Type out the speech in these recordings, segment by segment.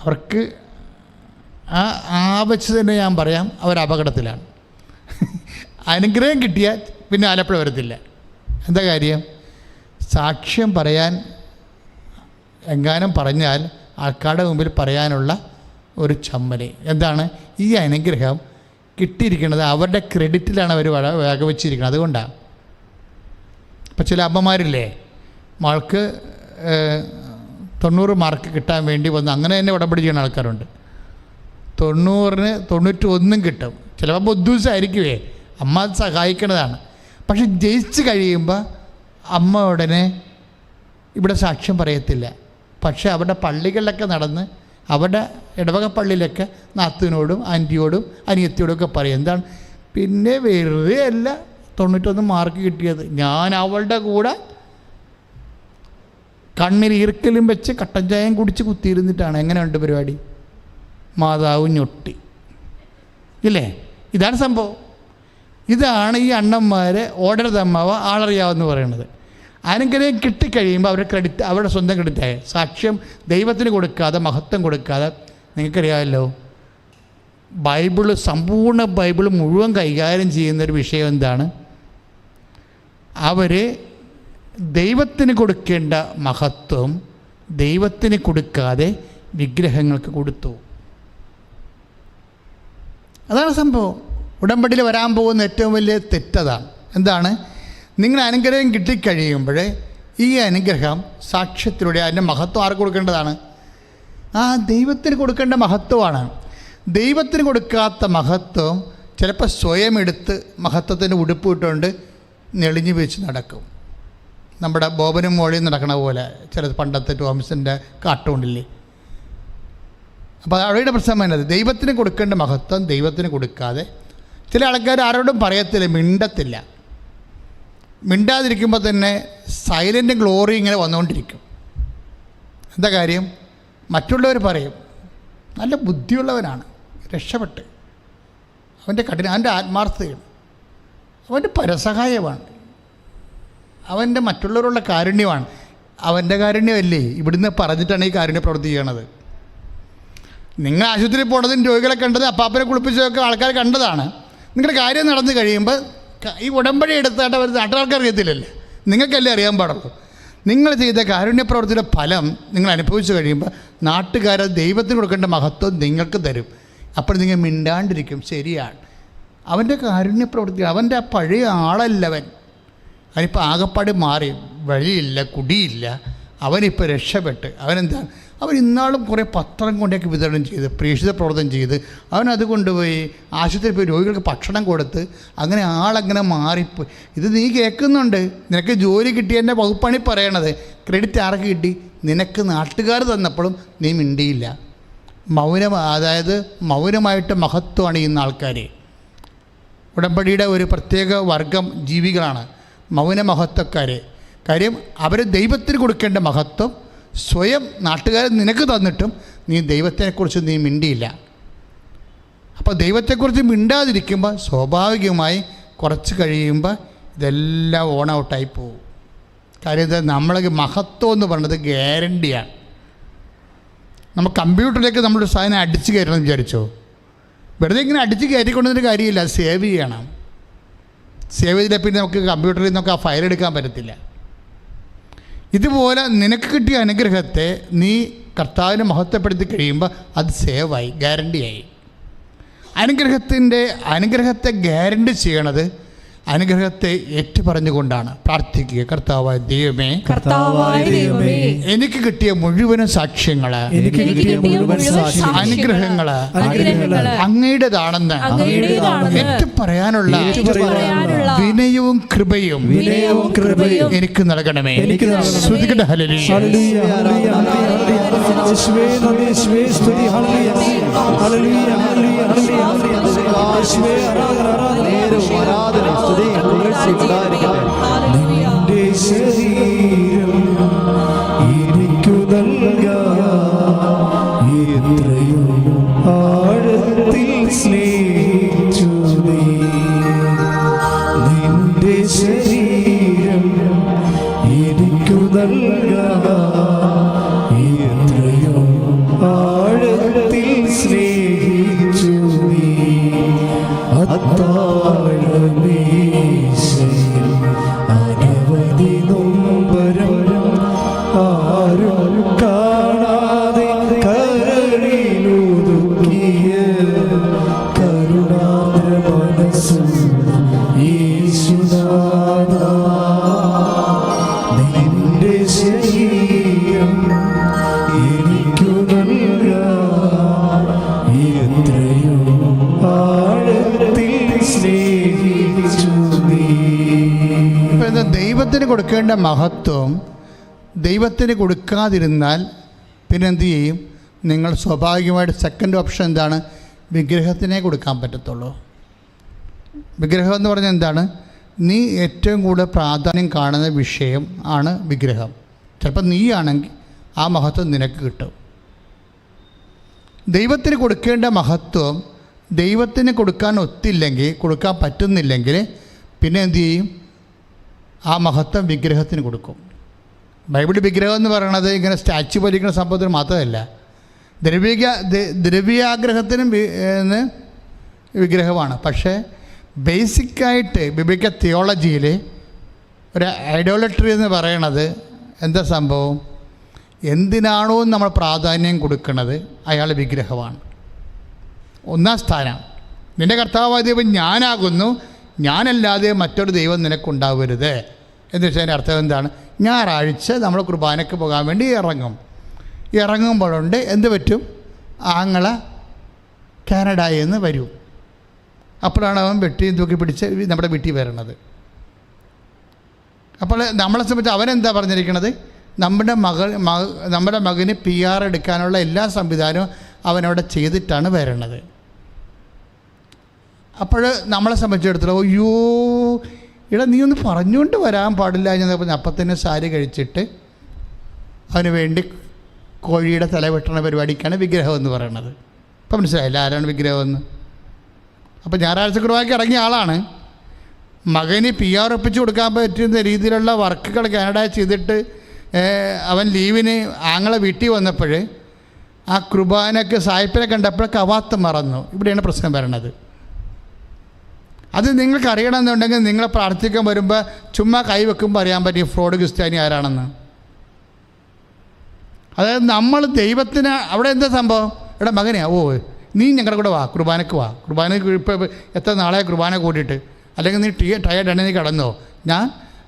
അവർക്ക് വെച്ച് തന്നെ ഞാൻ പറയാം, അവർ അപകടത്തിലാണ്. അനുഗ്രഹം കിട്ടിയാൽ പിന്നെ ആലപ്പുഴ വരത്തില്ല. എന്താ കാര്യം? സാക്ഷ്യം പറയാൻ എങ്ങാനും പറഞ്ഞാൽ ആൾക്കാരുടെ മുമ്പിൽ പറയാനുള്ള ഒരു ചമ്മല്. എന്താണ്? ഈ അനുഗ്രഹം കിട്ടിയിരിക്കുന്നത് അവരുടെ ക്രെഡിറ്റിലാണ് അവർ വകവെച്ചിരിക്കുന്നത്. അതുകൊണ്ടാണ്. ഇപ്പം ചില അമ്മമാരില്ലേ, മകൾക്ക് 90 മാർക്ക് കിട്ടാൻ വേണ്ടി വന്ന് അങ്ങനെ തന്നെ ഉടമ്പടി ചെയ്യുന്ന ആൾക്കാരുണ്ട്. 90-ന് 91 കിട്ടും. ചിലപ്പോൾ ബുദ്ധിസായിരിക്കുമേ, അമ്മ അത് സഹായിക്കുന്നതാണ്. പക്ഷെ ജയിച്ച് കഴിയുമ്പോൾ അമ്മ ഉടനെ ഇവിടെ സാക്ഷ്യം പറയത്തില്ല. പക്ഷേ അവരുടെ പള്ളികളിലൊക്കെ നടന്ന് അവരുടെ ഇടവക പള്ളിയിലൊക്കെ നാത്തൂനോടും ആൻറ്റിയോടും അനിയത്തിയോടും ഒക്കെ പറയും. എന്താണ്? പിന്നെ വെറുതെ അല്ല 91 മാർക്ക് കിട്ടിയത്, ഞാൻ അവളുടെ കൂടെ കണ്ണിൽ ഈർക്കലും വെച്ച് കട്ടൻ ചായം കുടിച്ച് കുത്തിയിരുന്നിട്ടാണ്. എങ്ങനെയുണ്ട് പരിപാടി? മാതാവ് ഞൊട്ടി ഇല്ലേ? ഇതാണ് സംഭവം. ഇതാണ് ഈ അണ്ണന്മാരെ ഓർഡർ തമ്മാവ ആളറിയാവെന്ന് പറയുന്നത്. അനുഗ്രഹം കിട്ടിക്കഴിയുമ്പോൾ അവരുടെ ക്രെഡിറ്റ്, അവരുടെ സ്വന്തം ക്രെഡിറ്റായ സാക്ഷ്യം ദൈവത്തിന് കൊടുക്കാതെ, മഹത്വം കൊടുക്കാതെ. നിങ്ങൾക്കറിയാമല്ലോ, സമ്പൂർണ്ണ ബൈബിൾ മുഴുവൻ കൈകാര്യം ചെയ്യുന്നൊരു വിഷയം എന്താണ്? അവർ ദൈവത്തിന് കൊടുക്കേണ്ട മഹത്വം ദൈവത്തിന് കൊടുക്കാതെ വിഗ്രഹങ്ങൾക്ക് കൊടുത്തു. അതാണ് സംഭവം. ഉടമ്പടിയിൽ വരാൻ പോകുന്ന ഏറ്റവും വലിയ തെറ്റതാണ്. എന്താണ്? നിങ്ങൾ അനുഗ്രഹം കിട്ടിക്കഴിയുമ്പോൾ ഈ അനുഗ്രഹം സാക്ഷ്യത്തിലൂടെ അതിൻ്റെ മഹത്വം ആർക്ക് കൊടുക്കേണ്ടതാണ്? ദൈവത്തിന് കൊടുക്കേണ്ട മഹത്വമാണ്. ദൈവത്തിന് കൊടുക്കാത്ത മഹത്വം ചിലപ്പോൾ സ്വയം എടുത്ത് മഹത്വത്തിൻ്റെ ഉടുപ്പ് ഇട്ടുകൊണ്ട് നെളിഞ്ഞു വെച്ച് നടക്കും. നമ്മുടെ ബോബനും മോളിയും നടക്കണ പോലെ ചില പണ്ടത്തെ ടോംസിൻ്റെ കാർട്ടൂണില്ലേ. അപ്പോൾ അവരുടെ പ്രശ്നം എന്നത് ദൈവത്തിന് കൊടുക്കേണ്ട മഹത്വം ദൈവത്തിന് കൊടുക്കാതെ ചില ആൾക്കാർ ആരോടും പറയത്തില്ല, മിണ്ടത്തില്ല. മിണ്ടാതിരിക്കുമ്പോൾ തന്നെ സൈലൻ്റ് ഗ്ലോറി ഇങ്ങനെ വന്നുകൊണ്ടിരിക്കും. എന്താ കാര്യം? മറ്റുള്ളവർ പറയും നല്ല ബുദ്ധിയുള്ളവനാണ്, രക്ഷപ്പെട്ട്, അവൻ്റെ ആത്മാർത്ഥതയാണ്, അവൻ്റെ പരസഹായമാണ്, അവൻ്റെ മറ്റുള്ളവരുള്ള കാരുണ്യമാണ്. അവൻ്റെ കാരുണ്യമല്ലേ ഇവിടുന്ന് പറഞ്ഞിട്ടാണ് ഈ കാരുണ്യ പ്രവൃത്തി ചെയ്യണത്. നിങ്ങൾ ആശുപത്രിയിൽ പോണതും രോഗികളെ കണ്ടത് അപ്പാപ്പനെ കുളിപ്പിച്ചതൊക്കെ ആൾക്കാർ കണ്ടതാണ്. നിങ്ങളുടെ കാര്യം നടന്നു കഴിയുമ്പോൾ ഈ ഉടമ്പടി എടുത്തായിട്ട് അവർ നാട്ടുകാർക്ക് അറിയത്തില്ലല്ലേ, നിങ്ങൾക്കല്ലേ അറിയാൻ പാടുള്ളൂ. നിങ്ങൾ ചെയ്ത കാരുണ്യപ്രവൃത്തിയുടെ ഫലം നിങ്ങൾ അനുഭവിച്ചു കഴിയുമ്പോൾ നാട്ടുകാരെ ദൈവത്തിന് കൊടുക്കേണ്ട മഹത്വം നിങ്ങൾക്ക് തരും. അപ്പോൾ നിങ്ങൾ മിണ്ടാണ്ടിരിക്കും. ശരിയാണ്, അവൻ്റെ കാരുണ്യപ്രവൃത്തി, അവൻ്റെ ആ പഴയ ആളല്ലവൻ. അവനിപ്പോൾ ആകപ്പാട് മാറി, വഴിയില്ല, കുടിയില്ല, അവനിപ്പോൾ രക്ഷപ്പെട്ട്. അവനെന്താണ്? അവൻ ഇന്നാളും കുറേ പത്രം കൊണ്ടൊക്കെ വിതരണം ചെയ്ത് പ്രേക്ഷിത പ്രവർത്തനം ചെയ്ത് അവനത് കൊണ്ടുപോയി ആശുപത്രിയിൽ പോയി രോഗികൾക്ക് ഭക്ഷണം കൊടുത്ത് അങ്ങനെ ആളങ്ങനെ മാറിപ്പോയി. ഇത് നീ കേൾക്കുന്നുണ്ട്. നിനക്ക് ജോലി കിട്ടിയതിൻ്റെ വകുപ്പാണ് പറയണത്. ക്രെഡിറ്റ് ആർക്ക് കിട്ടി? നിനക്ക് നാട്ടുകാർ തന്നപ്പോഴും നീ മിണ്ടിയില്ല. അതായത് മൗനമായിട്ട് മഹത്വമാണ് ചെയ്യുന്ന ആൾക്കാർ. ഉടമ്പടിയുടെ ഒരു പ്രത്യേക വർഗം ജീവികളാണ് മൗനമഹത്വക്കാർ. കാര്യം അവർ ദൈവത്തിന് കൊടുക്കേണ്ട മഹത്വം സ്വയം നാട്ടുകാരൻ നിനക്ക് തന്നിട്ടും നീ ദൈവത്തെക്കുറിച്ച് നീ മിണ്ടിയില്ല. അപ്പോൾ ദൈവത്തെക്കുറിച്ച് മിണ്ടാതിരിക്കുമ്പോൾ സ്വാഭാവികമായി കുറച്ച് കഴിയുമ്പോൾ ഇതെല്ലാം ഓൺ ഔട്ടായി പോകും. കാര്യം ഇത് നമ്മളെ മഹത്വം എന്ന് പറയുന്നത് ഗ്യാരണ്ടിയാണ്. നമ്മൾ കമ്പ്യൂട്ടറിലേക്ക് നമ്മളൊരു സാധനം അടിച്ച് കയറ്റണം എന്ന് വിചാരിച്ചോ, വെറുതെ ഇങ്ങനെ അടിച്ച് കയറ്റിക്കൊണ്ടൊരു കാര്യമില്ല. സേവ് ചെയ്യണം. സേവ് ചെയ്താൽ പിന്നെ നമുക്ക് കമ്പ്യൂട്ടറിൽ നിന്നൊക്കെ ആ ഫയൽ എടുക്കാൻ പറ്റത്തില്ല. ഇതുപോലെ നിനക്ക് കിട്ടിയ അനുഗ്രഹത്തെ നീ കർത്താവിനെ മഹത്വപ്പെടുത്തി കഴിയുമ്പോൾ അത് സേവായി, ഗ്യാരണ്ടിയായി. അനുഗ്രഹത്തെ ഗ്യാരണ്ടി ചെയ്യണത് അനുഗ്രഹത്തെ ഏറ്റുപറഞ്ഞുകൊണ്ടാണ്. പ്രാർത്ഥിക്കുക, കർത്താവായ ദൈവമേ, എനിക്ക് കിട്ടിയ മുഴുവനും സാക്ഷ്യങ്ങള്, അനുഗ്രഹങ്ങള് അങ്ങയുടേതാണെന്ന് ഏറ്റുപറയാനുള്ള വിനയവും കൃപയും എനിക്ക് നൽകണമേ. ശ്രുതികട ഹല്ലേലൂയ. നിന്റെ ശരീരം എനിക്കു നൽകാൻ എത്രയോ ആഴത്തിൽ സ്നേഹിച്ചു നീ. നിന്റെ ശരീരം എനിക്കു നൽകാൻ എത്രയോ ആഴത്തിൽ കൊടുക്കേണ്ട മഹത്വം ദൈവത്തിന് കൊടുക്കാതിരുന്നാൽ പിന്നെ എന്തു ചെയ്യും? നിങ്ങൾ സ്വാഭാവികമായിട്ട് സെക്കൻഡ് ഓപ്ഷൻ എന്താണ്? വിഗ്രഹത്തിനെ കൊടുക്കാൻ പറ്റത്തുള്ളൂ. വിഗ്രഹം എന്ന് പറഞ്ഞാൽ എന്താണ്? നീ ഏറ്റവും കൂടുതൽ പ്രാധാന്യം കാണുന്ന വിഷയം ആണ് വിഗ്രഹം. ചിലപ്പോൾ നീയാണെങ്കിൽ ആ മഹത്വം നിനക്ക് കിട്ടും. ദൈവത്തിന് കൊടുക്കേണ്ട മഹത്വം ദൈവത്തിന് കൊടുക്കാൻ ഒത്തില്ലെങ്കിൽ, കൊടുക്കാൻ പറ്റുന്നില്ലെങ്കിൽ പിന്നെ എന്തു ചെയ്യും? ആ മഹത്വം വിഗ്രഹത്തിന് കൊടുക്കും. ബൈബിൾ വിഗ്രഹം എന്ന് പറയണത് ഇങ്ങനെ സ്റ്റാച്യു വലിക്കുന്ന സംഭവത്തിന് മാത്രമല്ല, ദ്രവ്യാഗ്രഹത്തിനും വിഗ്രഹമാണ്. പക്ഷേ ബേസിക്കായിട്ട് ബിബ്ലിക്കൽ തിയോളജിയിൽ ഒരു ഐഡോളട്രി എന്ന് പറയണത് എന്താ സംഭവം? എന്തിനാണോ നമ്മൾ പ്രാധാന്യം കൊടുക്കുന്നത് അയാൾ വിഗ്രഹമാണ്. ഒന്നാം സ്ഥാനം. നിൻ്റെ കർത്താവായ ദൈവം ഞാനാകുന്നു, ഞാനല്ലാതെ മറ്റൊരു ദൈവം നിനക്കുണ്ടാവരുത് എന്ന് വെച്ചാൽ അർത്ഥം എന്താണ്? ഞായറാഴ്ച നമ്മൾ കുർബാനയ്ക്ക് പോകാൻ വേണ്ടി ഇറങ്ങുമ്പോഴുണ്ട് എന്ത് പറ്റും? ആങ്ങള കാനഡയിൽ നിന്ന് വരും. അപ്പോഴാണ് അവൻ വെട്ടി തൂക്കി പിടിച്ച് നമ്മുടെ വീട്ടിൽ വരണത്. അപ്പോൾ നമ്മളെ സംബന്ധിച്ച് അവനെന്താ പറഞ്ഞിരിക്കണത്? നമ്മുടെ മകന് PR എടുക്കാനുള്ള എല്ലാ സംവിധാനവും അവനവിടെ ചെയ്തിട്ടാണ് വരണത്. അപ്പോൾ നമ്മളെ സംബന്ധിച്ചിടത്തോളം അയ്യോ നീ ഒന്ന് പറഞ്ഞുകൊണ്ട് വരാൻ പാടില്ല എന്ന് പറഞ്ഞ് അപ്പം തന്നെ സാരി കഴിച്ചിട്ട് അവന് വേണ്ടി കോഴിയുടെ തല വെട്ടണ പരിപാടിക്കാണ് വിഗ്രഹം എന്ന് പറയണത്. ഇപ്പം മനസ്സിലായില്ല ആരാണ് വിഗ്രഹമെന്ന്? അപ്പോൾ ഞായറാഴ്ച കുർബാനയ്ക്ക് ഇറങ്ങിയ ആളാണ്. മകന് PR ഒപ്പിച്ച് കൊടുക്കാൻ പറ്റുന്ന രീതിയിലുള്ള വർക്കുകൾ കാനഡയിൽ ചെയ്തിട്ട് അവൻ ലീവിന് ആങ്ങളെ വീട്ടിൽ വന്നപ്പോൾ ആ കുർബാനയ്ക്ക് സായിപ്പിനെ കണ്ടപ്പോൾ കവാത്ത് മറന്നു. ഇവിടെയാണ് പ്രശ്നം വരണത്. അത് നിങ്ങൾക്ക് അറിയണമെന്നുണ്ടെങ്കിൽ നിങ്ങളെ പ്രാർത്ഥിക്കാൻ വരുമ്പോൾ ചുമ്മാ കൈവെക്കുമ്പോൾ അറിയാൻ പറ്റും ഫ്രോഡ് ക്രിസ്ത്യാനി ആരാണെന്ന്. അതായത് നമ്മൾ ദൈവത്തിന് അവിടെ എന്താ സംഭവം? ഇവിടെ മകനെയാ, നീ ഞങ്ങളുടെ കൂടെ വാ, കുർബാനയ്ക്ക് വാ. കുർബാനയ്ക്ക് ഇപ്പോൾ എത്ര നാളെ കുർബാന കൂടിയിട്ട്, അല്ലെങ്കിൽ നീ ടയർഡാണ്, നീ കടന്നോ, ഞാൻ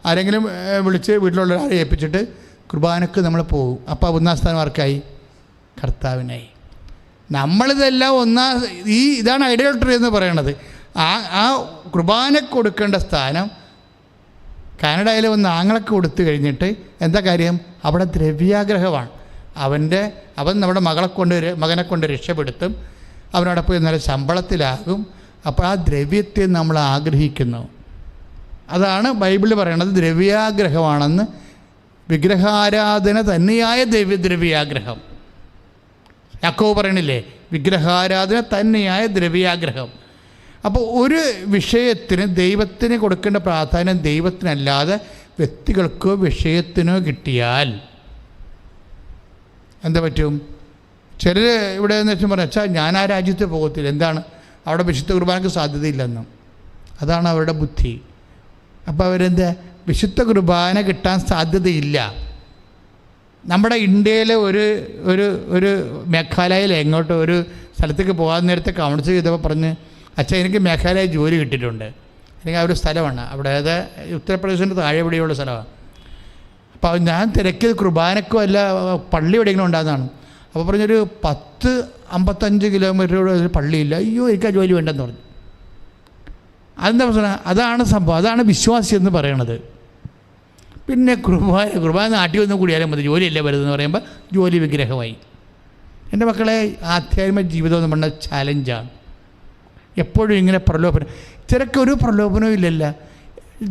ആരെങ്കിലും വിളിച്ച് വീട്ടിലുള്ള ആളെ ഏൽപ്പിച്ചിട്ട് കുർബാനയ്ക്ക് നമ്മൾ പോകും. അപ്പോൾ ഒന്നാം സ്ഥാനം ആർക്കായി? കർത്താവിനായി. നമ്മളിതെല്ലാം ഇതാണ് ഐഡോളട്രി എന്ന് പറയണത്. ആ കുർബാനയ്ക്ക് കൊടുക്കേണ്ട സ്ഥാനം കാനഡയിൽ വന്ന് ആങ്ങളൊക്കെ കൊടുത്തു കഴിഞ്ഞിട്ട് എന്താ കാര്യം? അവിടെ ദ്രവ്യാഗ്രഹമാണ്. അവൻ നമ്മുടെ മകനെ കൊണ്ട് രക്ഷപ്പെടുത്തും. അവനോടെ പോയി നല്ല ശമ്പളത്തിലാകും. അപ്പോൾ ആ ദ്രവ്യത്തെ നമ്മൾ ആഗ്രഹിക്കുന്നു. അതാണ് ബൈബിളിൽ പറയണത് ദ്രവ്യാഗ്രഹമാണെന്ന്. വിഗ്രഹാരാധന തന്നെയായ ദ്രവ്യാഗ്രഹം. യാക്കോബ് പറയണില്ലേ, വിഗ്രഹാരാധന തന്നെയായ ദ്രവ്യാഗ്രഹം. അപ്പോൾ ഒരു വിഷയത്തിന് ദൈവത്തിന് കൊടുക്കേണ്ട പ്രാധാന്യം ദൈവത്തിനല്ലാതെ വ്യക്തികൾക്കോ വിഷയത്തിനോ കിട്ടിയാൽ എന്താ പറ്റും? ചിലർ ഇവിടെ എന്ന് വെച്ചാൽ പറഞ്ഞാൽ ഞാൻ ആ രാജ്യത്ത് പോകത്തില്ല, എന്താണ് അവിടെ വിശുദ്ധ കുർബാനയ്ക്ക് സാധ്യതയില്ലെന്നും. അതാണ് അവരുടെ ബുദ്ധി. അപ്പോൾ അവരെന്താ, വിശുദ്ധ കുർബാന കിട്ടാൻ സാധ്യതയില്ല. നമ്മുടെ ഇന്ത്യയിലെ ഒരു മേഘാലയയിൽ എങ്ങോട്ടോ ഒരു സ്ഥലത്തേക്ക് പോകാൻ നേരത്തെ കൗൺസിൽ ചെയ്തപ്പോൾ പറഞ്ഞ്, അച്ഛാ എനിക്ക് മേഘാലയ ജോലി കിട്ടിയിട്ടുണ്ട്. അല്ലെങ്കിൽ ആ ഒരു സ്ഥലമാണ് അവിടെ, അത് ഉത്തർപ്രദേശിൻ്റെ താഴെ എവിടെയുള്ള സ്ഥലമാണ്. അപ്പോൾ ഞാൻ തിരക്കിയത് കുർബാനക്കോ അല്ല പള്ളി എവിടെയെങ്കിലും ഉണ്ടാകുന്നതാണ്. അപ്പോൾ പറഞ്ഞൊരു 10-55 കിലോമീറ്ററോട് ഒരു പള്ളിയില്ല. അയ്യോ എനിക്ക് ആ ജോലി വേണ്ടെന്ന് പറഞ്ഞു. അതെന്താ പ്രശ്നം? അതാണ് സംഭവം. അതാണ് വിശ്വാസി എന്ന് പറയണത്. പിന്നെ കുർബാന നാട്ടിൽ വന്ന് കൂടിയാലും മതി, ജോലിയല്ലേ വരുന്നതെന്ന് പറയുമ്പോൾ ജോലി വിഗ്രഹമായി. എൻ്റെ മക്കളെ, ആധ്യാത്മിക ജീവിതം എന്ന് പറഞ്ഞാൽ ചാലഞ്ചാണ്. എപ്പോഴും ഇങ്ങനെ പ്രലോഭനം. ചിലക്ക് ഒരു പ്രലോഭനവും ഇല്ലല്ല.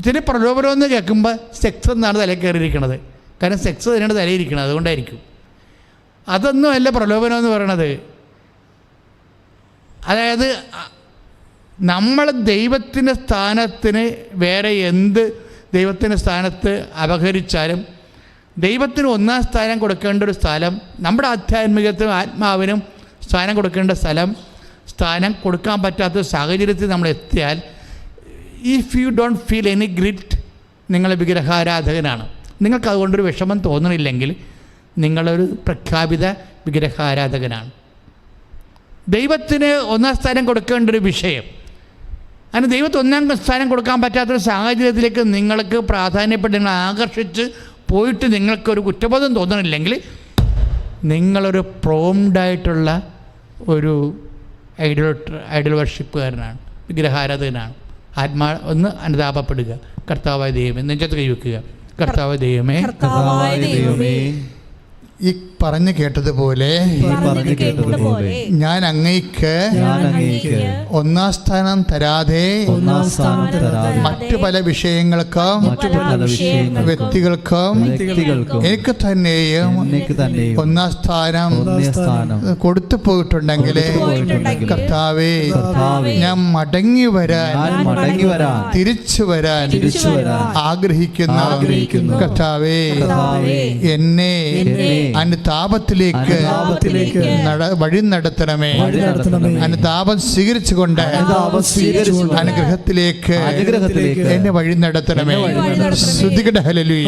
ചില പ്രലോഭനം എന്ന് കേൾക്കുമ്പോൾ സെക്സ് എന്നാണ് തലയിൽ കയറിയിരിക്കണത്. കാരണം സെക്സ് തന്നെയാണ് തലയിരിക്കണത്, അതുകൊണ്ടായിരിക്കും. അതൊന്നും അല്ല പ്രലോഭനം എന്ന് പറയണത്. അതായത് നമ്മൾ ദൈവത്തിൻ്റെ സ്ഥാനത്തിന് വേറെ എന്ത് ദൈവത്തിൻ്റെ സ്ഥാനത്ത് അപഹരിച്ചാലും ദൈവത്തിന് ഒന്നാം സ്ഥാനം കൊടുക്കേണ്ട ഒരു സ്ഥലം, നമ്മുടെ ആധ്യാത്മികത്തിനും ആത്മാവിനും സ്ഥാനം കൊടുക്കേണ്ട സ്ഥാനം കൊടുക്കാൻ പറ്റാത്ത സാഹചര്യത്തിൽ നമ്മൾ എത്തിയാൽ, if you don't feel any grit, നിങ്ങൾ വിഗ്രഹാരാധകനാണ്. നിങ്ങൾക്ക് അതുകൊണ്ടൊരു വിഷമം തോന്നണില്ലെങ്കിൽ നിങ്ങളൊരു പ്രഖ്യാപിത വിഗ്രഹാരാധകനാണ്. ദൈവത്തിന് ഒന്നാം സ്ഥാനം കൊടുക്കേണ്ട ഒരു വിഷയം, അതിന് ദൈവത്തിന് ഒന്നാം സ്ഥാനം കൊടുക്കാൻ പറ്റാത്തൊരു സാഹചര്യത്തിലേക്ക് നിങ്ങൾക്ക് പ്രാധാന്യപ്പെട്ട് നിങ്ങൾ ആകർഷിച്ച് പോയിട്ട് നിങ്ങൾക്കൊരു കുറ്റബോധം തോന്നണില്ലെങ്കിൽ നിങ്ങളൊരു പ്രോംഡായിട്ടുള്ള ഒരു ഐഡൽ വർഷിപ്പുകാരനാണ്, വിഗ്രഹാരാധകനാണ്. ഒന്ന് അനുതാപപ്പെടുക, കർത്താവായ ദൈവം നെഞ്ചത്ത് കൈവയ്ക്കുക, കർത്താവ് ദൈവമേ, ഈ പറഞ്ഞു കേട്ടതുപോലെ ഞാൻ അങ്ങയ്ക്ക് ഒന്നാം സ്ഥാനം തരാതെ മറ്റു പല വിഷയങ്ങൾക്കും വ്യക്തികൾക്കും എനിക്ക് തന്നെയും ഒന്നാം സ്ഥാനം കൊടുത്തു പോയിട്ടുണ്ടെങ്കിൽ കർത്താവേ, ഞാൻ മടങ്ങി വരാൻ തിരിച്ചു വരാൻ ആഗ്രഹിക്കുന്ന കർത്താവേ, എന്നെ അനുതാപത്തിലേക്ക് വഴി നടത്തണമേ. അനുതാപം സ്വീകരിച്ചുകൊണ്ട് അനുഗ്രഹത്തിലേക്ക് എന്നെ വഴി നടത്തണമേ. ശ്രുതികട ഹല്ലേലൂയ.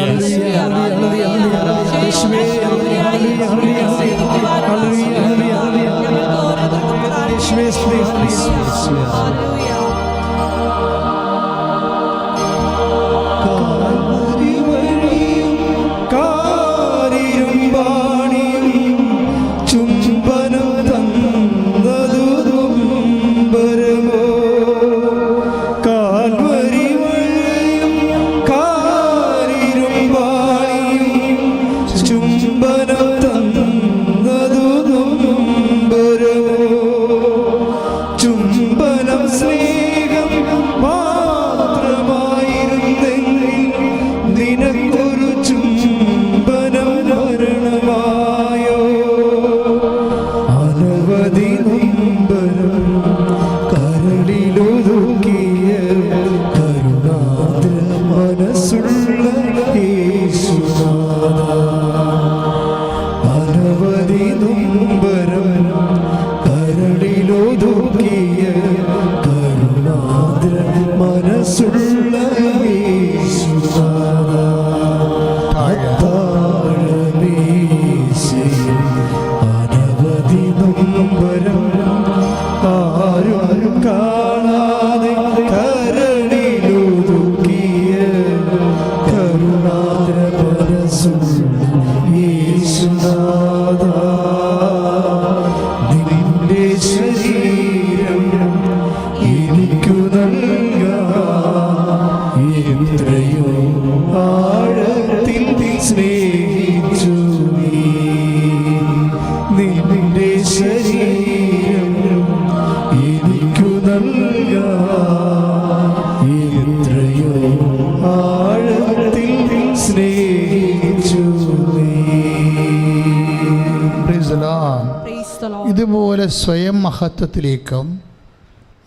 ഇതുപോലെ സ്വയം മഹത്വത്തിലേക്കും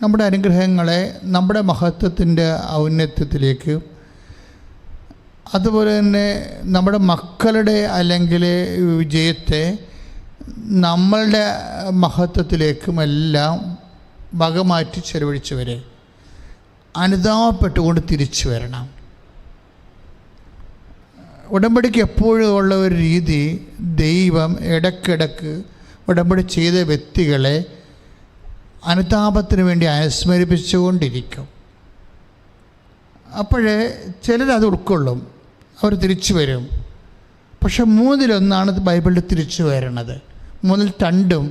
നമ്മുടെ അനുഗ്രഹങ്ങളെ നമ്മുടെ മഹത്വത്തിൻ്റെ ഔന്നത്യത്തിലേക്കും അതുപോലെ തന്നെ നമ്മുടെ മക്കളുടെ അല്ലെങ്കിൽ വിജയത്തെ നമ്മളുടെ മഹത്വത്തിലേക്കുമെല്ലാം വകമാറ്റി ചെലവഴിച്ചവരെ അനുതാപപ്പെട്ടുകൊണ്ട് തിരിച്ചു വരണം. ഉടമ്പടിക്ക് എപ്പോഴും ഉള്ള ഒരു രീതി, ദൈവം ഇടയ്ക്കിടയ്ക്ക് ഉടമ്പടി ചെയ്ത വ്യക്തികളെ അനുതാപത്തിന് വേണ്ടി അനുസ്മരിപ്പിച്ചുകൊണ്ടിരിക്കും. അപ്പോഴേ ചിലരത് ഉൾക്കൊള്ളും, അവർ തിരിച്ചു വരും. പക്ഷെ 1/3 ബൈബിളിൽ തിരിച്ചു വരണത്. 2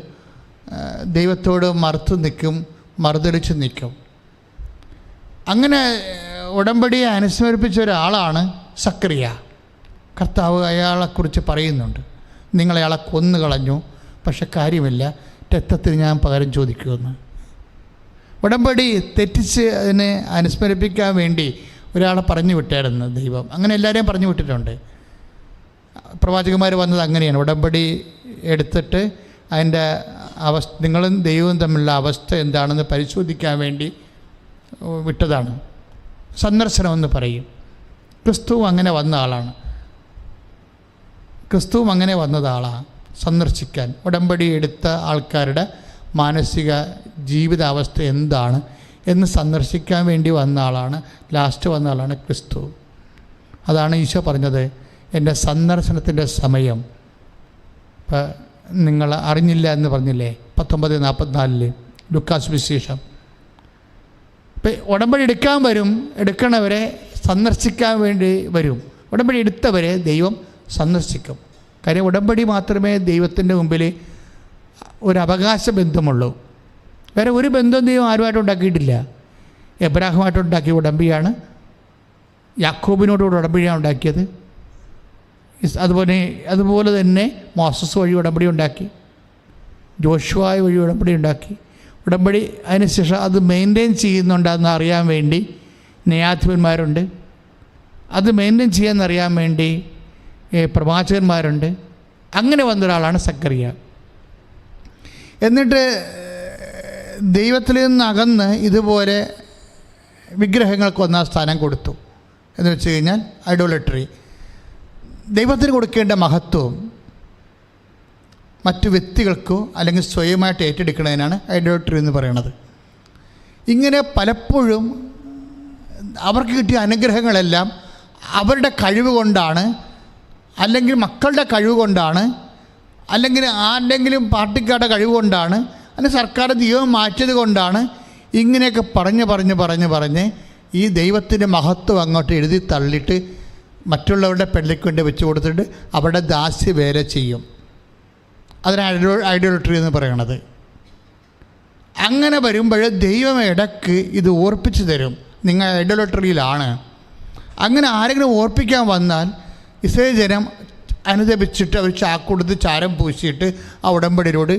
ദൈവത്തോട് മറുത്തു നിൽക്കും, മറുതലിച്ച് നിൽക്കും. അങ്ങനെ ഉടമ്പടിയെ അനുസ്മരിപ്പിച്ച ഒരാളാണ് സക്കറിയ. കർത്താവ് അയാളെക്കുറിച്ച് പറയുന്നുണ്ട്, നിങ്ങളയാളെ കൊന്നു കളഞ്ഞു, പക്ഷെ കാര്യമില്ല, രക്തത്തിന് ഞാൻ പകരം ചോദിക്കുമെന്ന്. ഉടമ്പടി തെറ്റിച്ച് അതിനെ അനുസ്മരിപ്പിക്കാൻ വേണ്ടി ഒരാളെ പറഞ്ഞു വിട്ടായിരുന്നു ദൈവം. അങ്ങനെ എല്ലാവരെയും പറഞ്ഞു വിട്ടിട്ടുണ്ട്. പ്രവാചകന്മാർ വന്നത് അങ്ങനെയാണ്. ഉടമ്പടി എടുത്തിട്ട് അതിൻ്റെ നിങ്ങളും ദൈവവും തമ്മിലുള്ള അവസ്ഥ എന്താണെന്ന് പരിശോധിക്കാൻ വേണ്ടി വിട്ടതാണ്. സന്ദർശനമെന്ന് പറയും. ക്രിസ്തുവും അങ്ങനെ വന്ന ആളാണ്. ക്രിസ്തുവും അങ്ങനെ വന്നതാളാണ്, സന്ദർശിക്കാൻ. ഉടമ്പടി എടുത്ത ആൾക്കാരുടെ മാനസിക ജീവിതാവസ്ഥ എന്താണ് എന്ന് സന്ദർശിക്കാൻ വേണ്ടി വന്ന ആളാണ്, ലാസ്റ്റ് വന്ന ആളാണ് ക്രിസ്തു. അതാണ് ഈശോ പറഞ്ഞത്, എൻ്റെ സന്ദർശനത്തിൻ്റെ സമയം ഇപ്പം നിങ്ങൾ അറിഞ്ഞില്ല എന്ന് പറഞ്ഞില്ലേ 19:44 ലൂക്കാസ് വിശേഷം. ഇപ്പം ഉടമ്പടി എടുക്കാൻ വരും, എടുക്കണവരെ സന്ദർശിക്കാൻ വേണ്ടി വരും. ഉടമ്പടി എടുത്തവരെ ദൈവം സന്ദർശിക്കും. കാര്യം ഉടമ്പടി മാത്രമേ ദൈവത്തിൻ്റെ മുമ്പിൽ ഒരു അവകാശ ബന്ധമുള്ളൂ. വേറെ ഒരു ബന്ധം ദൈവം ആരുമായിട്ട് ഉണ്ടാക്കിയിട്ടില്ല. എബ്രാഹുമായിട്ട് ഉണ്ടാക്കിയ ഉടമ്പടിയാണ്, യാക്കോബിനോടുകൂടി ഉടമ്പടിയാണ് ഉണ്ടാക്കിയത്, അതുപോലെ തന്നെ മോസസ് വഴി ഉടമ്പടി ഉണ്ടാക്കി, ജോഷുവ വഴി ഉടമ്പടി ഉണ്ടാക്കി. ഉടമ്പടി അതിനുശേഷം അത് മെയിൻറ്റെയിൻ ചെയ്യുന്നുണ്ടെന്ന് അറിയാൻ വേണ്ടി ന്യായാധിപന്മാരുണ്ട്, അത് മെയിൻറ്റെയിൻ ചെയ്യാമെന്നറിയാൻ വേണ്ടി പ്രവാചകന്മാരുണ്ട്. അങ്ങനെ വന്നൊരാളാണ് സക്കറിയ. എന്നിട്ട് ദൈവത്തിൽ നിന്ന് അകന്ന് ഇതുപോലെ വിഗ്രഹങ്ങൾക്ക് ഒന്നാം സ്ഥാനം കൊടുത്തു. എന്ന് വെച്ച് കഴിഞ്ഞാൽ ഐഡോളട്രി. ദൈവത്തിന് കൊടുക്കേണ്ട മഹത്വം മറ്റു വ്യക്തികൾക്കോ അല്ലെങ്കിൽ സ്വയമായിട്ട് ഏറ്റെടുക്കുന്നതിനാണ് ഐഡോളട്രി എന്ന് പറയുന്നത്. ഇങ്ങനെ പലപ്പോഴും അവർക്ക് കിട്ടിയ അനുഗ്രഹങ്ങളെല്ലാം അവരുടെ കഴിവ് കൊണ്ടാണ്, അല്ലെങ്കിൽ മക്കളുടെ കഴിവ് കൊണ്ടാണ്, അല്ലെങ്കിൽ ആരുടെങ്കിലും പാർട്ടിക്കാരുടെ കഴിവ് കൊണ്ടാണ്, അല്ലെങ്കിൽ സർക്കാർ ദൈവം മാറ്റിയത് കൊണ്ടാണ്, ഇങ്ങനെയൊക്കെ പറഞ്ഞ് ഈ ദൈവത്തിൻ്റെ മഹത്വം അങ്ങോട്ട് എഴുതി തള്ളിയിട്ട് മറ്റുള്ളവരുടെ പെള്ളിക്ക് വേണ്ടി വെച്ച് കൊടുത്തിട്ട് അവരുടെ ദാസ്യ വേല ചെയ്യും. അതിന് ഐഡോളട്രി എന്ന് പറയണത്. അങ്ങനെ വരുമ്പോൾ ദൈവം ഇടയ്ക്ക് ഇത് ഓർപ്പിച്ച് തരും, നിങ്ങൾ ഐഡോളട്രിയിലാണ്. അങ്ങനെ ആരെങ്കിലും ഓർപ്പിക്കാൻ വന്നാൽ ഇസ്രായേൽ ജനം അനുദപിച്ചിട്ട് അവർ ചാക്കൊടുത്ത് ചാരം പൂശിയിട്ട് ആ ഉടമ്പടിയോട്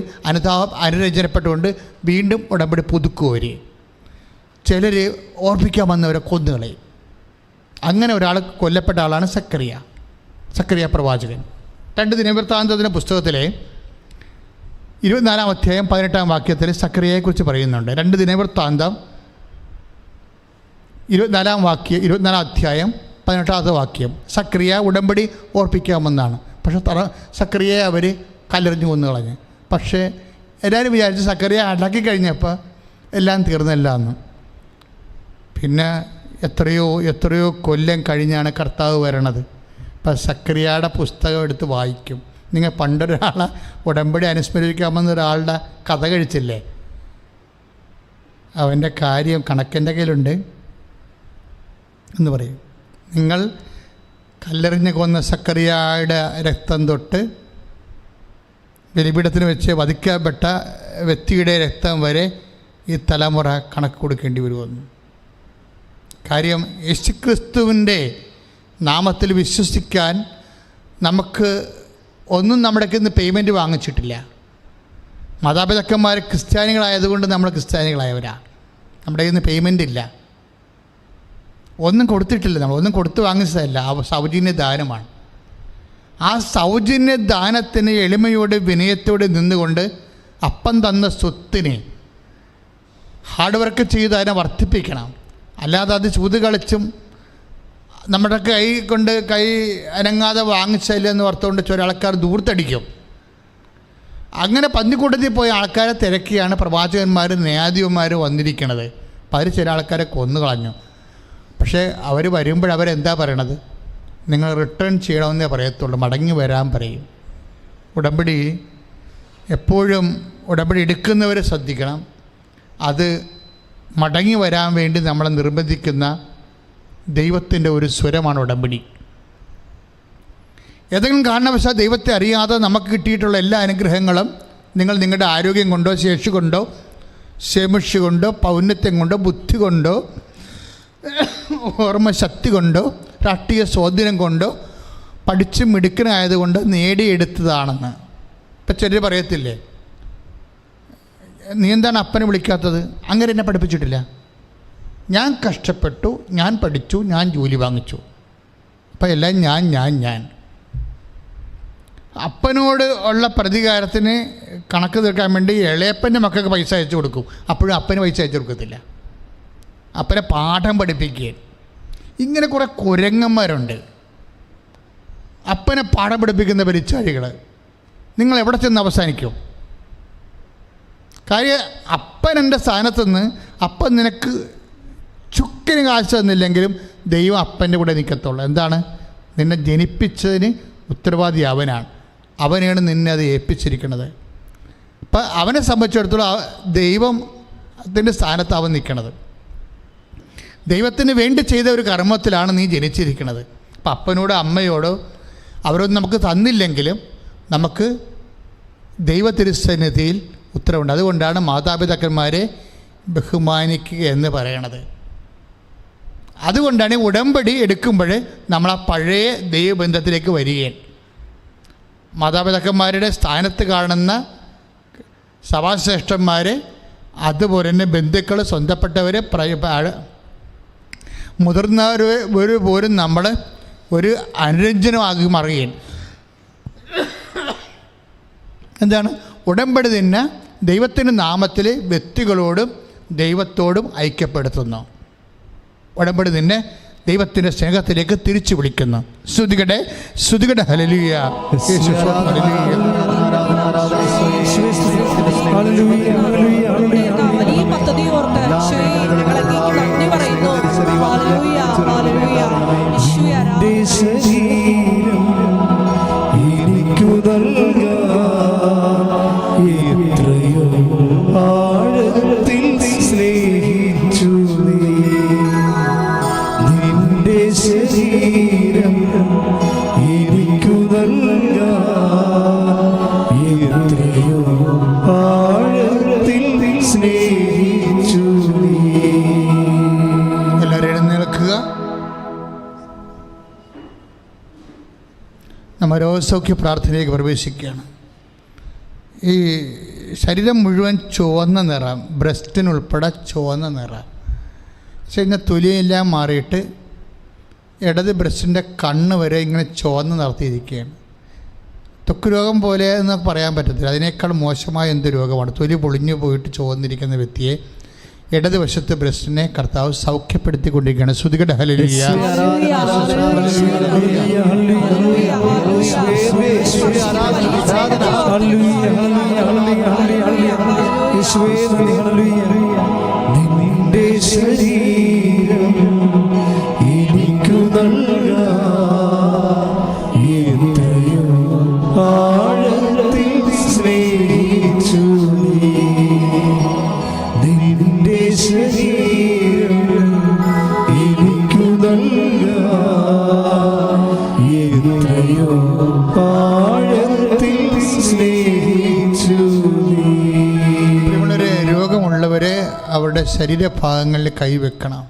അനുരഞ്ജനപ്പെട്ടുകൊണ്ട് വീണ്ടും ഉടമ്പടി പുതുക്കുവർ. ചിലർ ഓർപ്പിക്കാൻ വന്നവരെ കൊന്നുകളയും. അങ്ങനെ ഒരാൾ കൊല്ലപ്പെട്ട ആളാണ് സക്കറിയ പ്രവാചകൻ. 2 ദിനവൃത്താന്തത്തിൻ്റെ പുസ്തകത്തിലെ 24-ാം അധ്യായം 18-ാം വാക്യത്തിൽ സക്കറിയയെക്കുറിച്ച് പറയുന്നുണ്ട്. 2 ദിനവൃത്താന്തം 24-ാം അധ്യായം 18-ാമത്തെ വാക്യം. സക്കറിയ ഉടമ്പടി ഓർപ്പിക്കാമെന്നാണ്. പക്ഷെ സക്കറിയയെ അവർ കല്ലെറിഞ്ഞ് കൊന്നു കളഞ്ഞു. പക്ഷേ എല്ലാവരും വിചാരിച്ച് സക്കറിയ അടക്കി കഴിഞ്ഞപ്പോൾ എല്ലാം തീർന്നില്ല എന്ന്. പിന്നെ എത്രയോ കൊല്ലം കഴിഞ്ഞാണ് കർത്താവ് വരണത്. ഇപ്പം സക്കറിയയുടെ പുസ്തകം എടുത്ത് വായിക്കും. നിങ്ങൾ പണ്ടൊരാളെ ഉടമ്പടി അനുസ്മരിക്കാമെന്ന ഒരാളുടെ കഥ കഴിച്ചില്ലേ? അവൻ്റെ കാര്യം കണക്കെൻ്റെ കയ്യിലുണ്ട് എന്ന് പറയും. നിങ്ങൾ കല്ലെറിഞ്ഞ് കൊന്ന സക്കറിയയുടെ രക്തം തൊട്ട് ബലിപീഠത്തിന് വെച്ച് വധിക്കപ്പെട്ട വ്യക്തിയുടെ രക്തം വരെ ഈ തലമുറ കണക്ക് കൊടുക്കേണ്ടി വരുമെന്ന്. കാര്യം യേശുക്രിസ്തുവിൻ്റെ നാമത്തിൽ വിശ്വസിക്കാൻ നമുക്ക് ഒന്നും നമ്മുടെ കയ്യിൽ നിന്ന് പേയ്മെൻറ്റ് വാങ്ങിച്ചിട്ടില്ല. മാതാപിതാക്കന്മാർ ക്രിസ്ത്യാനികളായതുകൊണ്ട് നമ്മൾ ക്രിസ്ത്യാനികളായവരാ. നമ്മുടെ കയ്യിൽ നിന്ന് പേയ്മെൻ്റ് ഇല്ല, ഒന്നും കൊടുത്തിട്ടില്ല. നമ്മളൊന്നും കൊടുത്ത് വാങ്ങിച്ചതല്ല, സൗജന്യ ദാനമാണ്. ആ സൗജന്യ ദാനത്തിന് എളിമയോടെ വിനയത്തോടെ നിന്നുകൊണ്ട് അപ്പം തന്ന സ്വത്തിനെ ഹാർഡ് വർക്ക് ചെയ്ത് അതിനെ വർദ്ധിപ്പിക്കണം. അല്ലാതെ അത് ചൂത് കളിച്ചും നമ്മുടെ കൈ അനങ്ങാതെ വാങ്ങിച്ചില്ല എന്ന് ഓർത്തുകൊണ്ട് ചില ആൾക്കാർ ദൂർത്തടിക്കും. അങ്ങനെ പന്നിക്കൂട്ടത്തിൽ പോയ ആൾക്കാരെ തിരക്കിയാണ് പ്രവാചകന്മാരും ന്യായാധിപന്മാരും വന്നിരിക്കുന്നത്. അപ്പം അവർ ചില ആൾക്കാരെ കൊന്നുകളഞ്ഞു. പക്ഷേ അവർ വരുമ്പോഴവരെന്താ പറയണത്? നിങ്ങൾ റിട്ടേൺ ചെയ്യണമെന്നേ പറയത്തുള്ളൂ, മടങ്ങി വരാൻ പറയും. ഉടമ്പടി എപ്പോഴും ഉടമ്പടി എടുക്കുന്നവർ ശ്രദ്ധിക്കണം. അത് മടങ്ങി വരാൻ വേണ്ടി നമ്മളെ നിർബന്ധിക്കുന്ന ദൈവത്തിൻ്റെ ഒരു സ്വരമാണ് ഉടമ്പടി. ഏതെങ്കിലും കാരണവശാൽ ദൈവത്തെ അറിയാതെ നമുക്ക് കിട്ടിയിട്ടുള്ള എല്ലാ അനുഗ്രഹങ്ങളും നിങ്ങൾ നിങ്ങളുടെ ആരോഗ്യം കൊണ്ടോ ശേഷി കൊണ്ടോ ശേമിഷി കൊണ്ടോ പൗന്നത്യം കൊണ്ടോ ബുദ്ധി കൊണ്ടോ ഓർമ്മശക്തി കൊണ്ടോ രാഷ്ട്രീയ സ്വാധീനം കൊണ്ടോ പഠിച്ച് മിടുക്കനായതുകൊണ്ട് നേടിയെടുത്തതാണെന്ന്. ഇപ്പം ചിലർ പറയത്തില്ലേ, നീ എന്താണ് അപ്പനെ വിളിക്കാത്തത്? അങ്ങനെ എന്നെ പഠിപ്പിച്ചിട്ടില്ല. ഞാൻ കഷ്ടപ്പെട്ടു, ഞാൻ പഠിച്ചു, ഞാൻ ജോലി വാങ്ങിച്ചു. അപ്പം എല്ലാം ഞാൻ അപ്പനോട് ഉള്ള പ്രതികാരത്തിന് കണക്ക് തീർക്കാൻ വേണ്ടി ഇളയപ്പൻ്റെ മക്കൾക്ക് പൈസ അയച്ചു കൊടുക്കും. അപ്പോഴും അപ്പന് പൈസ അയച്ചു കൊടുക്കത്തില്ല. അപ്പനെ പാഠം പഠിപ്പിക്കുകയും. ഇങ്ങനെ കുറേ കുരങ്ങന്മാരുണ്ട്, അപ്പനെ പാഠം പഠിപ്പിക്കുന്ന പരിച്ചാഴികൾ. നിങ്ങൾ എവിടെ ചെന്ന് അവസാനിക്കും? കാര്യം അപ്പൻ എൻ്റെ സ്ഥാനത്തുനിന്ന് അപ്പൻ നിനക്ക് ചുക്കിന് കാശ് തന്നില്ലെങ്കിലും ദൈവം അപ്പൻ്റെ കൂടെ നിൽക്കത്തുള്ളൂ. എന്താണ്? നിന്നെ ജനിപ്പിച്ചതിന് ഉത്തരവാദി അവനാണ്. അവനെയാണ് നിന്നെ അത് ഏൽപ്പിച്ചിരിക്കുന്നത്. അപ്പം അവനെ സംബന്ധിച്ചിടത്തോളം ദൈവത്തിൻ്റെ സ്ഥാനത്ത് അവൻ നിൽക്കണത്. ദൈവത്തിന് വേണ്ടി ചെയ്ത ഒരു കർമ്മത്തിലാണ് നീ ജനിച്ചിരിക്കുന്നത്. അപ്പം അപ്പനോടോ അമ്മയോടോ അവരൊന്നും നമുക്ക് തന്നില്ലെങ്കിലും നമുക്ക് ദൈവതിരുസന്നിധിയിൽ ഉത്തരവുണ്ട്. അതുകൊണ്ടാണ് മാതാപിതാക്കന്മാരെ ബഹുമാനിക്കുക എന്ന് പറയണത്. അതുകൊണ്ടാണ് ഉടമ്പടി എടുക്കുമ്പോൾ നമ്മൾ ആ പഴയ ദൈവബന്ധത്തിലേക്ക് വരികയും മാതാപിതാക്കന്മാരുടെ സ്ഥാനത്ത് കാണുന്ന സഭാശ്രേഷ്ഠന്മാർ, അതുപോലെ തന്നെ ബന്ധുക്കൾ, സ്വന്തപ്പെട്ടവർ, മുതിർന്നവർ പോലും നമ്മൾ ഒരു അനുരഞ്ജനമാക്കി മാറുകയാണ്. എന്താണ്? ഉടമ്പടി തന്നെ ദൈവത്തിൻ്റെ നാമത്തിൽ വ്യക്തികളോടും ദൈവത്തോടും ഐക്യപ്പെടുത്തുന്നു. ഉടമ്പടി തന്നെ ദൈവത്തിൻ്റെ സ്നേഹത്തിലേക്ക് തിരിച്ചു വിളിക്കുന്നു. ശ്രുതികടെ ശ്രുതികടെ ഹല്ലേലൂയ, വലിയ പദ്ധതി ഓർത്ത് നന്ദി പറയുന്നു. എനിക്കു എത്രയോ ആഴത്തിൽ സ്നേഹിച്ചു നിന്റെ ശരീരം എനിക്കു എത്രയോ ആഴത്തിൽ സ്നേഹിച്ചു. എല്ലാവരും എഴുന്നേൽക്കുക. നമ്മൾ രോഗസൗഖ്യ പ്രാർത്ഥനയിലേക്ക് പ്രവേശിക്കുകയാണ്. ഈ ശരീരം മുഴുവൻ ചുവന്ന നിറം, ബ്രസ്റ്റിനുൾപ്പെടെ ചുവന്ന നിറം. പക്ഷേ ഇങ്ങനെ തൊലിയെല്ലാം മാറിയിട്ട് ഇടത് ബ്രസ്റ്റിൻ്റെ കണ്ണ് വരെ ഇങ്ങനെ ചുവന്ന് നിർത്തിയിരിക്കുകയാണ്. ത്വക്ക് രോഗം പോലെ എന്ന് പറയാൻ പറ്റത്തില്ല, അതിനേക്കാൾ മോശമായ എന്ത് രോഗമാണ്. തൊലി പൊളിഞ്ഞു പോയിട്ട് ചുവന്നിരിക്കുന്ന വ്യക്തിയെ ഇടതുവശത്ത് ബ്രസ്റ്റിനെ കർത്താവ് സൗഖ്യപ്പെടുത്തിക്കൊണ്ടിരിക്കുകയാണ്. ശ്രുതികടെ ഹല്ലേലൂയ. നിന്റെ ശരീരം എനിക്കു എത്രയോ ആഴത്തിൽ സ്നേഹിച്ചു നിന്റെ ശരീരം എനിക്കു എത്രയോ ആഴത്തിൽ സ്നേഹിച്ചു. രോഗമുള്ളവരെ അവരുടെ ശരീരഭാഗങ്ങളിൽ കൈവെക്കണം.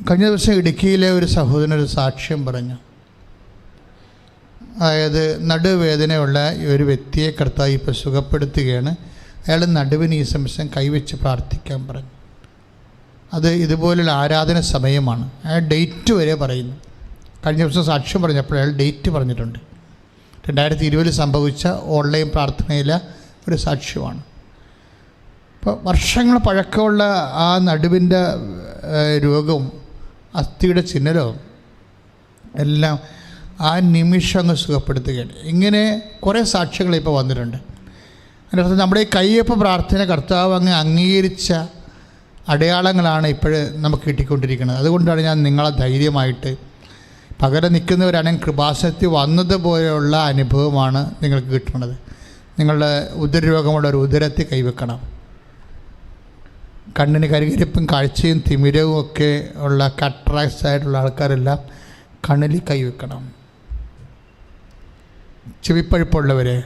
കഴിഞ്ഞ ദിവസം ഇടുക്കിയിലെ ഒരു സഹോദരനൊരു സാക്ഷ്യം പറഞ്ഞു. അതായത് നടുവേദനയുള്ള ഒരു വ്യക്തിയെ കർത്താവ് ഇപ്പോൾ സുഖപ്പെടുത്തുകയാണ്. അയാൾ നടുവിന് ഈ നിമിഷം കൈവച്ച് പ്രാർത്ഥിക്കാൻ പറഞ്ഞു. അത് ഇതുപോലുള്ള ആരാധന സമയമാണ്. അയാൾ ഡേറ്റ് വരെ പറയുന്നു. കഴിഞ്ഞ ദിവസം സാക്ഷ്യം പറഞ്ഞപ്പോൾ അയാൾ ഡേറ്റ് പറഞ്ഞിട്ടുണ്ട്. 2020 സംഭവിച്ച ഓൺലൈൻ പ്രാർത്ഥനയിലെ ഒരു സാക്ഷ്യമാണ്. ഇപ്പോൾ വർഷങ്ങൾ പഴക്കമുള്ള ആ നടുവിൻ്റെ രോഗവും അസ്ഥിയുടെ ചിഹ്നവും എല്ലാം ആ നിമിഷം അങ്ങ് സുഖപ്പെടുത്തുകയാണ്. ഇങ്ങനെ കുറേ സാക്ഷ്യങ്ങൾ ഇപ്പോൾ വന്നിട്ടുണ്ട്. അതിനർത്ഥം നമ്മുടെ ഈ കയ്യൊപ്പ് പ്രാർത്ഥന കർത്താവ് അങ്ങ് അംഗീകരിച്ച അടയാളങ്ങളാണ് ഇപ്പോൾ നമുക്ക് കിട്ടിക്കൊണ്ടിരിക്കുന്നത്. അതുകൊണ്ടാണ് ഞാൻ നിങ്ങളെ ധൈര്യമായിട്ട് പകരം നിൽക്കുന്നവരാണെങ്കിൽ കൃപാസനത്തിൽ വന്നതുപോലെയുള്ള അനുഭവമാണ് നിങ്ങൾക്ക് കിട്ടുന്നത്. നിങ്ങളുടെ ഉദരരോഗമുള്ള ഒരു ഉദരത്തിൽ കൈവെക്കണം. കണ്ണിന് കരികരിപ്പും കാഴ്ചയും തിമിരവും ഒക്കെ ഉള്ള കട്രാക്സ് ആയിട്ടുള്ള ആൾക്കാരെല്ലാം കണ്ണിൽ കൈവെക്കണം. ചെവിപ്പഴുപ്പുള്ളവരെ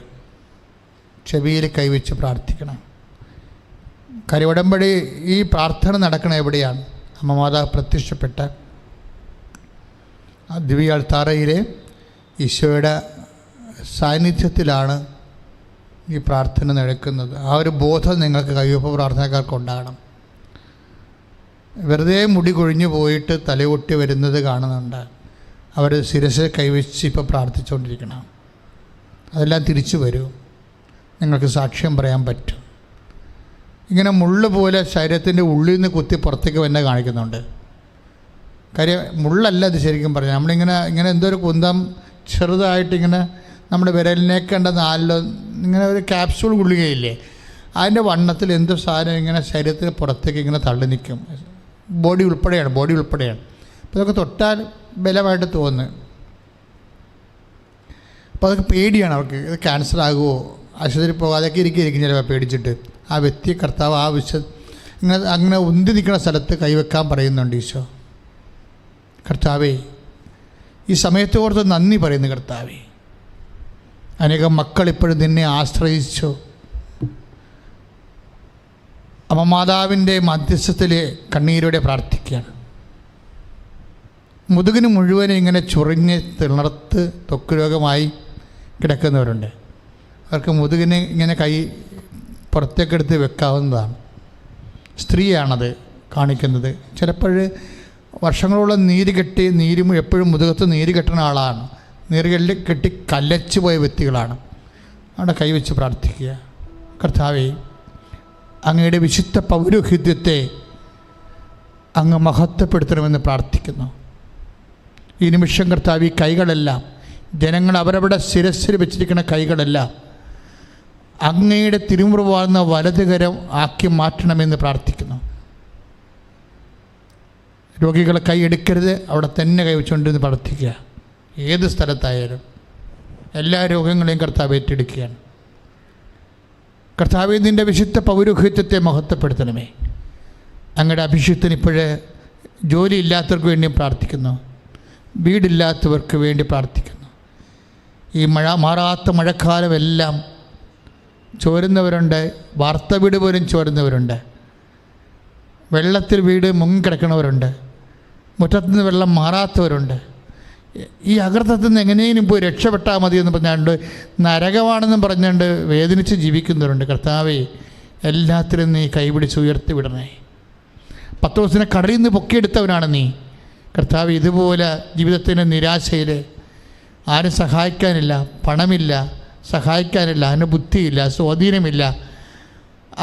ചെവിയിൽ കൈവച്ച് പ്രാർത്ഥിക്കണം. ഉടമ്പടി ഈ പ്രാർത്ഥന നടക്കണ എവിടെയാണ്? അമ്മ മാതാവ് പ്രത്യക്ഷപ്പെട്ട ദിവ്യ അൾത്താരയിലെ ഈശോയുടെ സാന്നിധ്യത്തിലാണ് ഈ പ്രാർത്ഥന നടക്കുന്നത്. ആ ഒരു ബോധം നിങ്ങൾക്ക് കയ്യൊപ്പ് പ്രാർത്ഥനക്കാർക്ക് ഉണ്ടാകണം. വെറുതെ മുടി കൊഴിഞ്ഞു പോയിട്ട് തലയൊട്ടി വരുന്നത് കാണുന്നുണ്ട്. അവർ ശിരസ് കൈവച്ച് ഇപ്പോൾ പ്രാർത്ഥിച്ചുകൊണ്ടിരിക്കണം. അതെല്ലാം തിരിച്ചു വരും. നിങ്ങൾക്ക് സാക്ഷ്യം പറയാൻ പറ്റും. ഇങ്ങനെ മുള്ള് പോലെ ശരീരത്തിൻ്റെ ഉള്ളിൽ നിന്ന് കുത്തി പുറത്തേക്ക് തന്നെ കാണിക്കുന്നുണ്ട്. കാര്യം മുള്ളല്ല ഇത് ശരിക്കും പറഞ്ഞാൽ. നമ്മളിങ്ങനെ എന്തോ ഒരു കുന്തം ചെറുതായിട്ടിങ്ങനെ നമ്മുടെ വിരലിനേക്കേണ്ട നാലിലോ ഇങ്ങനെ ഒരു ക്യാപ്സൂൾ ഗുളികയില്ലേ, അതിൻ്റെ വണ്ണത്തിൽ എന്തോ സാധനം ഇങ്ങനെ ശരീരത്തിന് പുറത്തേക്ക് ഇങ്ങനെ തള്ളി നിൽക്കും. ബോഡി ഉൾപ്പെടെയാണ്. അപ്പോൾ അതൊക്കെ തൊട്ടാൽ ബലമായിട്ട് തോന്നുന്നു. അപ്പോൾ അതൊക്കെ പേടിയാണ് അവർക്ക്. ഇത് ക്യാൻസർ ആകുമോ, ആശുപത്രി പോകാതൊക്കെ ഇരിക്കും ചിലപ്പോൾ പേടിച്ചിട്ട്. ആ വ്യക്തി കർത്താവ് ആ അങ്ങനെ ഉന്തി നിൽക്കുന്ന സ്ഥലത്ത് കൈവെക്കാൻ പറയുന്നുണ്ട് ഈശോ. കർത്താവേ, ഈ സമയത്തോർത്ത് നന്ദി പറയുന്നു കർത്താവേ. അനേകം മക്കൾ ഇപ്പോഴും നിന്നെ ആശ്രയിച്ചു. അമ്മ മാതാവിൻ്റെ മധ്യസ്ഥത്തിൽ കണ്ണീരോടെ പ്രാർത്ഥിക്കുകയാണ്. മുതുകിന് മുഴുവനും ഇങ്ങനെ ചൊറിഞ്ഞ് തിണർത്ത് ത്വക്ക് രോഗമായി കിടക്കുന്നവരുണ്ട്. അവർക്ക് മുതുകിന് ഇങ്ങനെ കൈ പുറത്തേക്കെടുത്ത് വെക്കാവുന്നതാണ്. സ്ത്രീയാണത് കാണിക്കുന്നത്. ചിലപ്പോൾ വർഷങ്ങളോളം നീര് കെട്ടി എപ്പോഴും മുതുകത്ത് നീര് കെട്ടുന്ന ആളാണ്. നീര് കെട്ടി കല്ലച്ചു പോയ വ്യക്തികളാണ്. അവിടെ കൈവച്ച് പ്രാർത്ഥിക്കുക. കർത്താവേ, അങ്ങയുടെ വിശുദ്ധ പൗരോഹിത്യത്തെ അങ്ങ് മഹത്വപ്പെടുത്തണമെന്ന് പ്രാർത്ഥിക്കുന്നു. ഈ നിമിഷം കർത്താവ്, ഈ കൈകളെല്ലാം ജനങ്ങൾ അവരവരുടെ ശിരസ്സിൽ വെച്ചിരിക്കുന്ന കൈകളെല്ലാം അങ്ങയുടെ തിരുമുറിവാർന്ന വലതുകരം ആക്കി മാറ്റണമെന്ന് പ്രാർത്ഥിക്കുന്നു. രോഗികളെ കൈ എടുക്കരുത്, അവിടെ തന്നെ കൈവച്ചുകൊണ്ടിരുന്ന് പ്രാർത്ഥിക്കുക. ഏത് സ്ഥലത്തായാലും എല്ലാ രോഗങ്ങളെയും കർത്താവ് ഏറ്റെടുക്കുകയാണ്. കർത്താവേ, നിൻ്റെ വിശുദ്ധ പൗരോഹിത്യത്തെ മഹത്വപ്പെടുത്തണമേ. അങ്ങയുടെ അഭിഷിക്തന് ഇപ്പോഴേ ജോലിയില്ലാത്തവർക്ക് വേണ്ടിയും പ്രാർത്ഥിക്കുന്നു, വീടില്ലാത്തവർക്ക് വേണ്ടി പ്രാർത്ഥിക്കുന്നു. ഈ മാറാത്ത മഴക്കാലമെല്ലാം ചോരുന്നവരുണ്ട്, വാർത്ത വീട് പോലും ചോരുന്നവരുണ്ട്, വെള്ളത്തിൽ വീട് മുങ്ങിക്കിടക്കുന്നവരുണ്ട്, മുറ്റത്തുനിന്ന് വെള്ളം മാറാത്തവരുണ്ട്. ഈ അകൃത്യത്തിൽ നിന്ന് എങ്ങനെയും പോയി രക്ഷപ്പെട്ടാൽ മതി എന്ന് പറഞ്ഞുകൊണ്ട് നരകമാണെന്നും പറഞ്ഞുകൊണ്ട് വേദനിച്ച് ജീവിക്കുന്നവരുണ്ട്. കർത്താവേ, എല്ലാത്തിലും നീ കൈപിടിച്ച് ഉയർത്തി വിടണേ. പത്രോസിനെ കടലിൽ നിന്ന് പൊക്കിയെടുത്തവനാണ് നീ. കർത്താവ്, ഇതുപോലെ ജീവിതത്തിൻ്റെ നിരാശയിൽ ആരും സഹായിക്കാനില്ല, പണമില്ല, സഹായിക്കാനില്ല, അതിന് ബുദ്ധിയില്ല, സ്വാധീനമില്ല,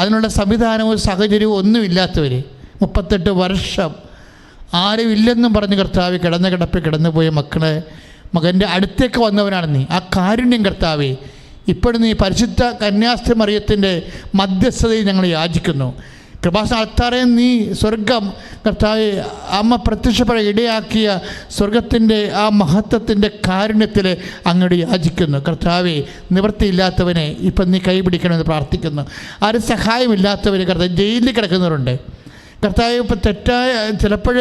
അതിനുള്ള സംവിധാനവും സാഹചര്യവും ഒന്നുമില്ലാത്തവർ 38 വർഷം ആരും ഇല്ലെന്നും പറഞ്ഞ് കർത്താവ് കിടന്ന കിടപ്പിൽ കിടന്നുപോയ മകൻ്റെ അടുത്തേക്ക് വന്നവനാണ് നീ. ആ കാരുണ്യം കർത്താവേ, ഇപ്പോഴും നീ പരിശുദ്ധ കന്യാസ്ത്രീ മറിയത്തിൻ്റെ മധ്യസ്ഥതയിൽ ഞങ്ങൾ യാചിക്കുന്നു. കൃപാസന അൾത്താറെ നീ സ്വർഗം കർത്താവെ അമ്മ പ്രത്യക്ഷപ്പെടാൻ ഇടയാക്കിയ സ്വർഗത്തിൻ്റെ ആ മഹത്വത്തിൻ്റെ കാരുണ്യത്തിൽ അങ്ങോട്ട് യാചിക്കുന്നു. കർത്താവെ, നിവൃത്തിയില്ലാത്തവനെ ഇപ്പം നീ കൈപിടിക്കണമെന്ന് പ്രാർത്ഥിക്കുന്നു. ആരും സഹായമില്ലാത്തവർ കർത്താവ് ജയിലിൽ കിടക്കുന്നവരുണ്ട്. കർത്താവ് ഇപ്പം തെറ്റായ ചിലപ്പോൾ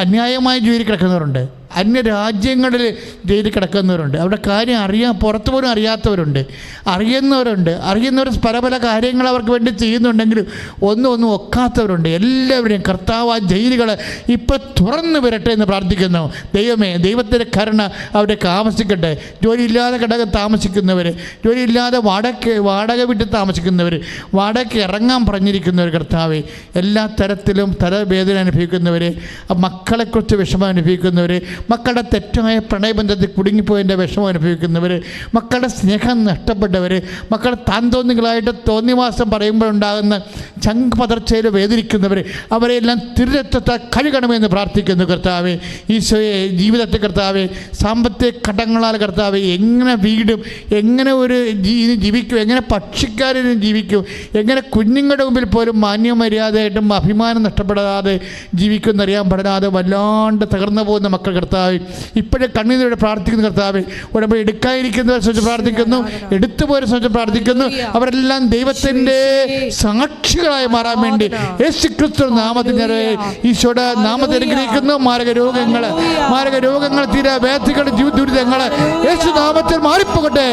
അന്യായമായ ജയിലിൽ കിടക്കുന്നവരുണ്ട്, അന്യരാജ്യങ്ങളിൽ ജയിലിൽ കിടക്കുന്നവരുണ്ട്, അവിടെ കാര്യം പുറത്തു പോലും അറിയാത്തവരുണ്ട്, അറിയുന്നവർ പല പല കാര്യങ്ങൾ അവർക്ക് വേണ്ടി ചെയ്യുന്നുണ്ടെങ്കിലും ഒന്നും ഒക്കാത്തവരുണ്ട്. എല്ലാവരെയും കർത്താവ് ആ ജയിലുകൾ ഇപ്പോൾ തുറന്നു വരട്ടെ എന്ന് പ്രാർത്ഥിക്കുന്നു. ദൈവമേ, ദൈവത്തിൻ്റെ കരുണ അവിടേക്ക് ആവശ്യിക്കട്ടെ. ജോലിയില്ലാതെ താമസിക്കുന്നവർ, ജോലിയില്ലാതെ വാടക വീട്ടിൽ താമസിക്കുന്നവർ, വാടകയ്ക്ക് ഇറങ്ങാൻ പറഞ്ഞിരിക്കുന്നവർ, കർത്താവെ എല്ലാ തരത്തിലും തലവേദന അനുഭവിക്കുന്നവർ, മക്കളെക്കുറിച്ച് വിഷമം അനുഭവിക്കുന്നവർ, മക്കളുടെ തെറ്റായ പ്രണയബന്ധത്തിൽ കുടുങ്ങിപ്പോയതിൻ്റെ വിഷമം അനുഭവിക്കുന്നവർ, മക്കളുടെ സ്നേഹം നഷ്ടപ്പെട്ടവർ, മക്കളുടെ താന്തോന്നികളായിട്ട് തോന്നിവാസം പറയുമ്പോഴുണ്ടാകുന്ന ചങ്ക് പതർച്ചയിൽ വേദനിക്കുന്നവർ, അവരെല്ലാം തിരുരക്തത്താൽ കഴുകണമെന്ന് പ്രാർത്ഥിക്കുന്നു. കർത്താവെ, ഈശോയെ, ജീവിതത്തെ കർത്താവെ സാമ്പത്തിക ഘടകങ്ങളാൽ കർത്താവെ എങ്ങനെ വീടും, എങ്ങനെ ഒരു ജീവിക്കും, എങ്ങനെ പക്ഷിക്കാരനും ജീവിക്കും, എങ്ങനെ കുഞ്ഞുങ്ങളുടെ മുമ്പിൽ പോലും മാന്യമര്യാദയായിട്ടും അഭിമാനം നഷ്ടപ്പെടാതെ ജീവിക്കുമെന്നറിയാൻ പാടില്ലാതെ വല്ലാണ്ട് തകർന്നു പോകുന്ന മക്കൾ കർത്താവ് ഇപ്പോഴും കണ്ണീരോടെ പ്രാർത്ഥിക്കുന്നു. കർത്താവ്, ഉടമ്പടി എടുക്കാതിരിക്കുന്നവരെ സംബന്ധിച്ച് പ്രാർത്ഥിക്കുന്നു, എടുത്തുപോയവരെ സംബന്ധിച്ച് പ്രാർത്ഥിക്കുന്നു. അവരെല്ലാം ദൈവത്തിൻ്റെ സാക്ഷികളായി മാറാൻ വേണ്ടി യേശു ക്രിസ്തു നാമത്തിൽ ഈശോയുടെ നാമത്തിൽ അനുഗ്രഹിക്കുന്നു. മാരക രോഗങ്ങൾ തീരെ വേദനകൾ ദുരിതങ്ങൾ യേശു നാമത്തിൽ മാറിപ്പോകട്ടെ.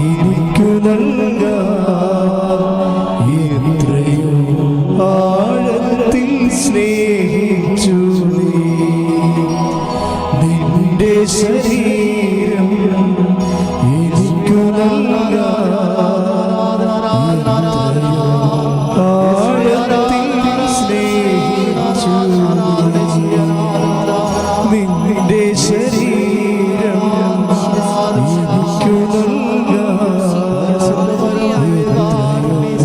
എനിക്കു നൽകാ എത്രയോ ആഴത്തിൽ സ്നേഹിച്ചു നിന്റെ ശരീരം